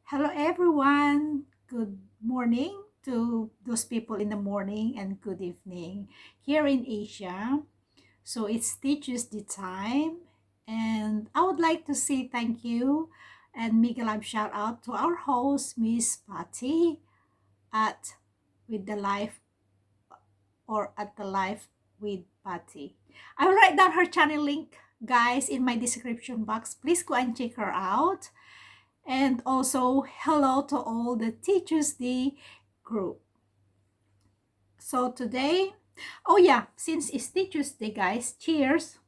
Hello, everyone. Good morning to those people in the morning and good evening here in Asia. So it's Teachers the time, and I would like to say thank you and make a live shout out to our host, Miss Patty, at with the life or at the life with Patty. I will write down her channel link, guys, in my description box. Please go and check her out. And also, hello to all the Teachers Day group. So today, oh yeah, since it's Teachers Day, guys, cheers.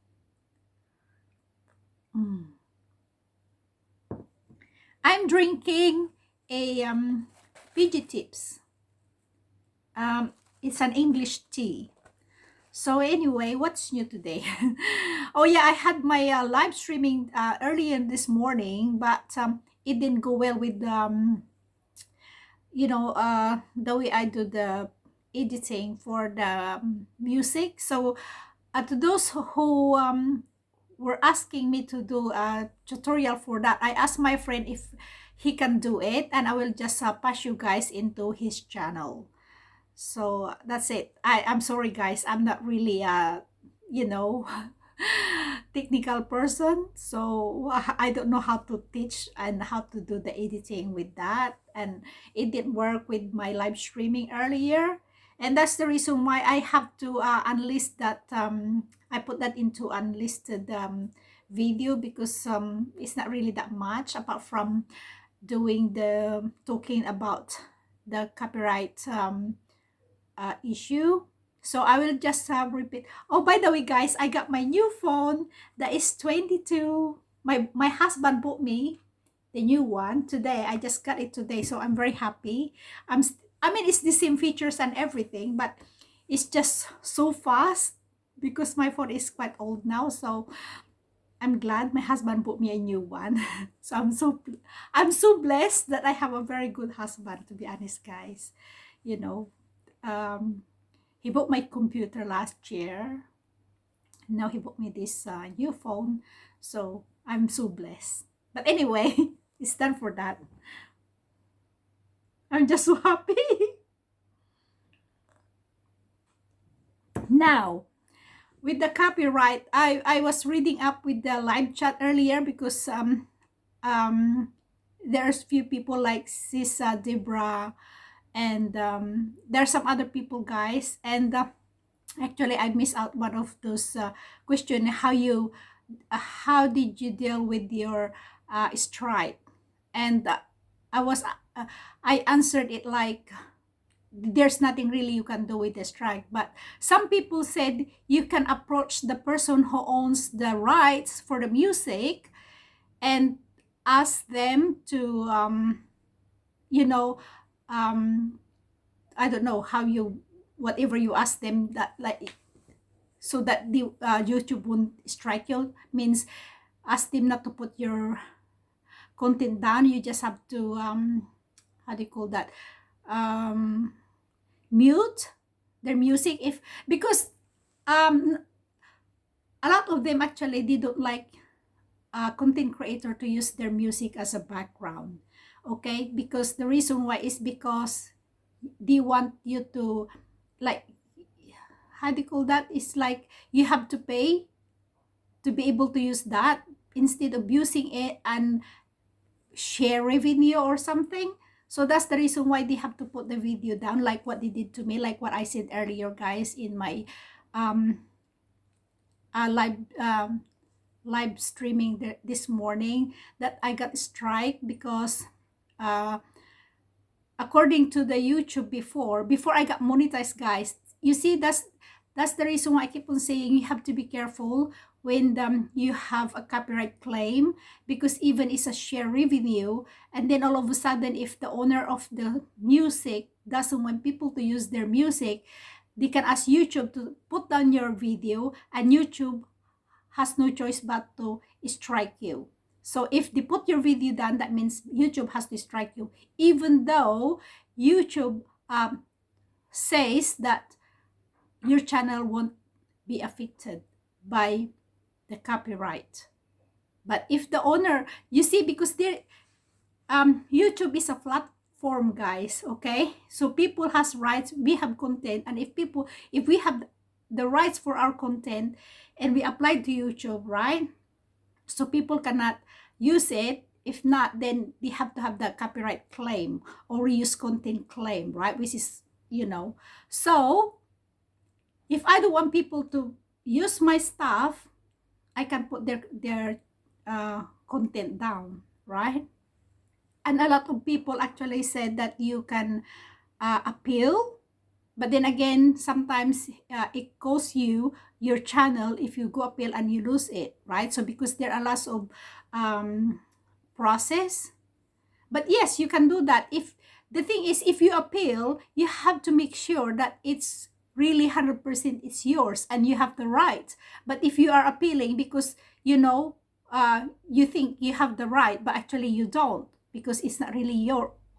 Mm. I'm drinking a PG Tips. It's an English tea. So anyway, what's new today? Oh yeah, I had my live streaming earlier this morning, but it didn't go well with the way I do the editing for the music. So to those who were asking me to do a tutorial for that, I asked my friend if he can do it, and I will just pass you guys into his channel. So that's it. I'm sorry, guys. I'm not really you know technical person, so I don't know how to teach and how to do the editing with that, and it didn't work with my live streaming earlier, and that's the reason why I have to unlist that. I put that into unlisted video because it's not really that much apart from doing the talking about the copyright issue. So I will just repeat. Oh, by the way, guys, I got my new phone that is 22. My husband bought me the new one today. I just got it today, so I'm very happy. I mean, it's the same features and everything, but it's just so fast because my phone is quite old now. So I'm glad my husband bought me a new one. So I'm so blessed that I have a very good husband. To be honest, guys, you know. Um, he bought my computer last year. Now he bought me this new phone. So I'm so blessed. But anyway, it's done for that. I'm just so happy. Now, with the copyright, I was reading up with the live chat earlier because um, there's few people like Sisa, Debra, and there's some other people, guys. And actually, I missed out one of those question. How did you deal with your strike? And I was I answered it like there's nothing really you can do with the strike, but some people said you can approach the person who owns the rights for the music and ask them to you know um I don't know how you whatever you ask them that like so that the YouTube won't strike you, means ask them not to put your content down. You just have to how do you call that, um mute their music, if because um a lot of them actually they don't like content creator to use their music as a background. Okay, because the reason why is because they want you to, like, how do you call that, it's like you have to pay to be able to use that instead of using it and share revenue or something. So that's the reason why they have to put the video down, like what they did to me, like what I said earlier, guys, in my um live live streaming this morning, that I got strike because uh according to the YouTube, before I got monetized, guys. You see, that's the reason why I keep on saying you have to be careful when you have a copyright claim, because even it's a share revenue, and then all of a sudden, if the owner of the music doesn't want people to use their music, they can ask YouTube to put down your video, and YouTube has no choice but to strike you. So if they put your video down, that means YouTube has to strike you, even though YouTube says that your channel won't be affected by the copyright. But if the owner, you see, because YouTube is a platform, guys. Okay, so people has rights, we have content, and if we have the rights for our content and we apply to YouTube, right? So people cannot use it. If not, then they have to have the copyright claim or reuse content claim, right? Which is, so if I don't want people to use my stuff, I can put their content down, right? And a lot of people actually said that you can appeal, but then again, sometimes it costs you your channel if you go appeal and you lose it, right? So because there are lots of um, process. But yes, you can do that. If the thing is, if you appeal, you have to make sure that it's really 100% it's yours and you have the right. But if you are appealing because you think you have the right, but actually you don't, because it's not really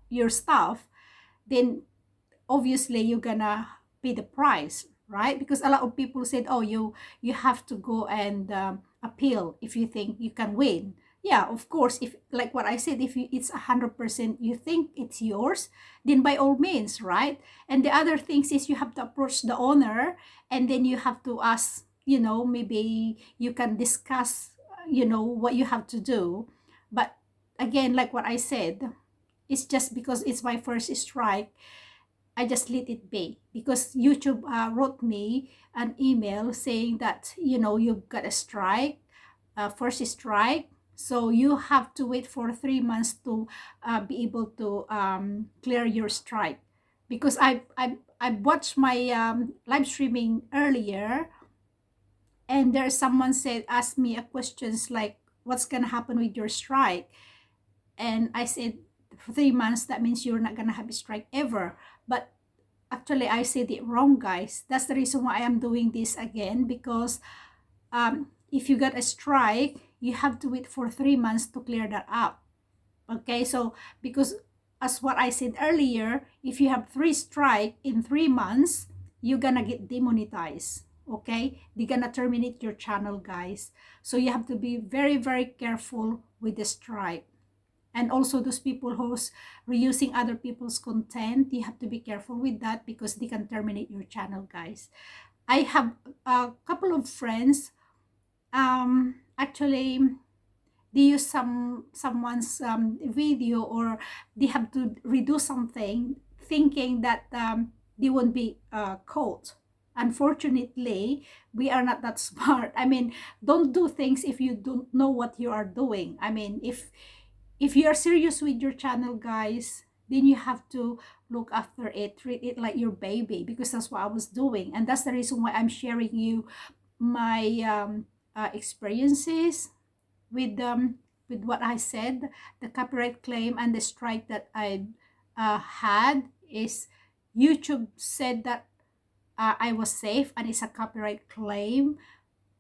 your stuff, then obviously you're gonna pay the price, right? Because a lot of people said, oh, you have to go and appeal if you think you can win. Yeah, of course, if like what I said, if it's 100% you think it's yours, then by all means, right? And the other things is you have to approach the owner, and then you have to ask, maybe you can discuss what you have to do. But again, like what I said, it's just because it's my first strike, I just let it be, because YouTube wrote me an email saying that you've got a strike, first strike, so you have to wait for 3 months to be able to clear your strike. Because I watched my live streaming earlier, and there's someone said asked me a questions like, what's gonna happen with your strike? And I said, for 3 months, that means you're not gonna have a strike ever. But actually, I said it wrong, guys. That's the reason why I am doing this again, because if you get a strike, you have to wait for 3 months to clear that up. Okay, so because as what I said earlier, if you have 3 strike in 3 months, you're gonna get demonetized. Okay, they're gonna terminate your channel, guys. So you have to be very, very careful with the strike. And also those people who's reusing other people's content, you have to be careful with that, because they can terminate your channel, guys. I have a couple of friends, actually they use someone's video, or they have to redo something thinking that they won't be caught. Unfortunately, we are not that smart. I mean, don't do things if you don't know what you are doing. I mean, if you are serious with your channel, guys, then you have to look after it, treat it like your baby, because that's what I was doing. And that's the reason why I'm sharing you my experiences with what I said. The copyright claim and the strike that I had is, YouTube said that I was safe and it's a copyright claim.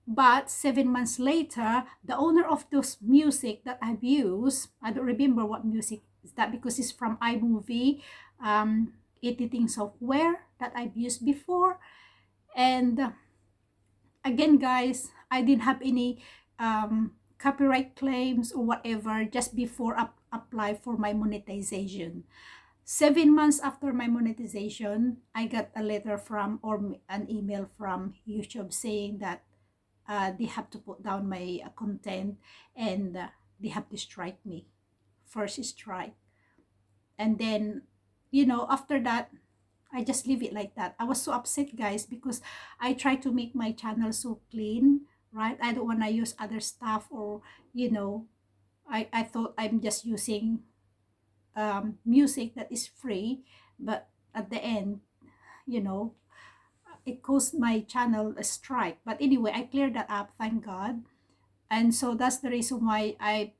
But 7 months later, the owner of those music that I've used, I don't remember what music is that, because it's from iMovie editing software that I've used before. And again, guys, I didn't have any copyright claims or whatever just before apply for my monetization. 7 months after my monetization, I got a letter from, or an email from YouTube saying that they have to put down my content, and they have to strike me, first strike. And then after that, I just leave it like that. I was so upset, guys, because I try to make my channel so clean, right? I don't want to use other stuff, or I thought I'm just using music that is free, but at the end, you know it caused my channel a strike. But anyway, I cleared that up, thank God. And so that's the reason why I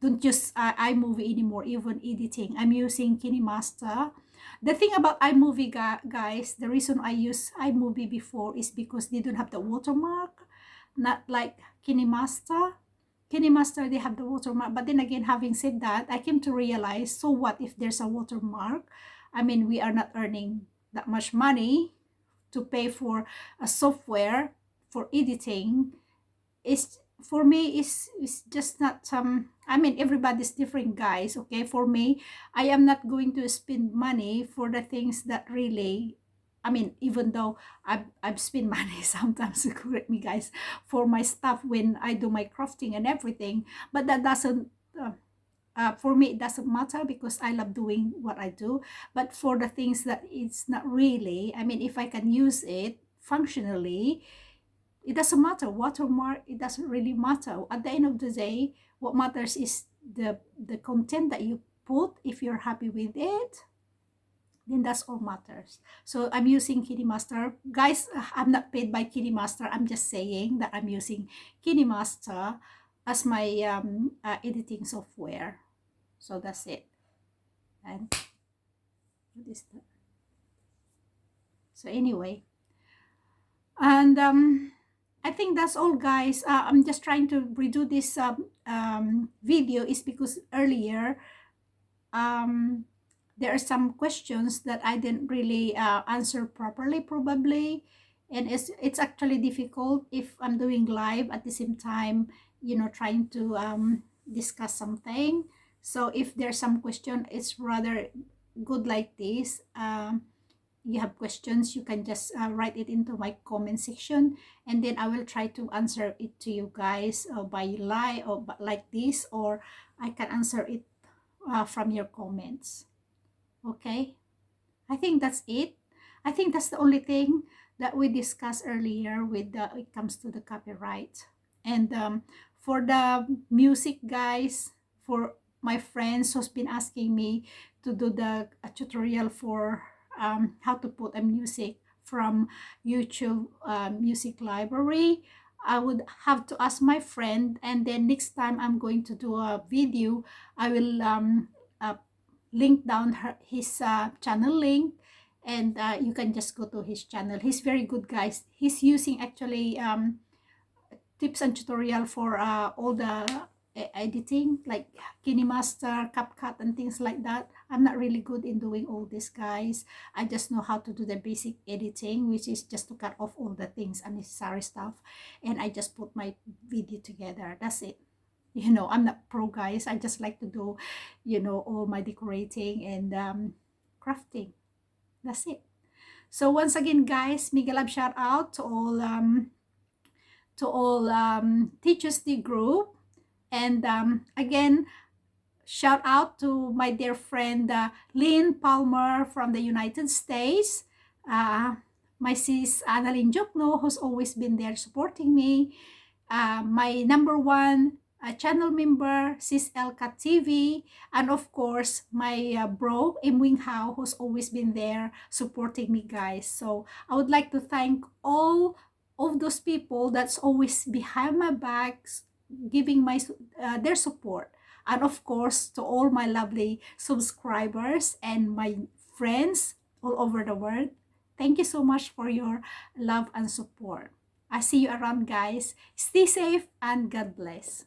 don't use iMovie anymore, even editing. I'm using KineMaster. The thing about iMovie, guys, the reason I use iMovie before is because they don't have the watermark, not like KineMaster. KineMaster, they have the watermark. But then again, having said that, I came to realize, so what if there's a watermark? I mean, we are not earning that much money to pay for a software for editing. Is for me is just not I mean, everybody's different, guys. Okay, for me, I am not going to spend money for the things that really, I mean, even though I've spent money sometimes, correct me guys, for my stuff when I do my crafting and everything, but that doesn't for me, it doesn't matter because I love doing what I do. But for the things that it's not really, I mean, if I can use it functionally, it doesn't matter watermark. It doesn't really matter. At the end of the day, what matters is the content that you put. If you're happy with it, then that's all matters. So I'm using KineMaster, guys. I'm not paid by KineMaster. I'm just saying that I'm using KineMaster as my editing software. So that's it. And what is that? So anyway, and I think that's all, guys. I'm just trying to redo this video is because earlier um, there are some questions that I didn't really answer properly, probably, and it's actually difficult if I'm doing live at the same time, trying to discuss something. So if there's some question, it's rather good like this. You have questions, you can just write it into my comment section, and then I will try to answer it to you guys by live or like this, or I can answer it from your comments. Okay, I think that's it. I think that's the only thing that we discussed earlier with it comes to the copyright. And for the music, guys, for my friends who's been asking me to do the tutorial for how to put a music from YouTube music library, I would have to ask my friend, and then next time I'm going to do a video, I will uh, link down his channel link, and you can just go to his channel. He's very good, guys. He's using actually tips and tutorial for all the editing, like KineMaster, CapCut, and things like that. I'm not really good in doing all this, guys. I just know how to do the basic editing, which is just to cut off all the things, unnecessary stuff, and I just put my video together. That's it. I'm not pro, guys. I just like to do all my decorating and crafting. That's it. So once again, guys, mega love shout out to all teachers the group, and again, shout out to my dear friend Lynn Palmer from the United States, uh, my sis Annalyn Jokno, who's always been there supporting me, my number one channel member, Sis Elka TV, and of course, my bro, Im Wing Hao, who's always been there supporting me, guys. So I would like to thank all of those people that's always behind my backs, giving my their support. And of course, to all my lovely subscribers and my friends all over the world, thank you so much for your love and support. I see you around, guys. Stay safe and God bless.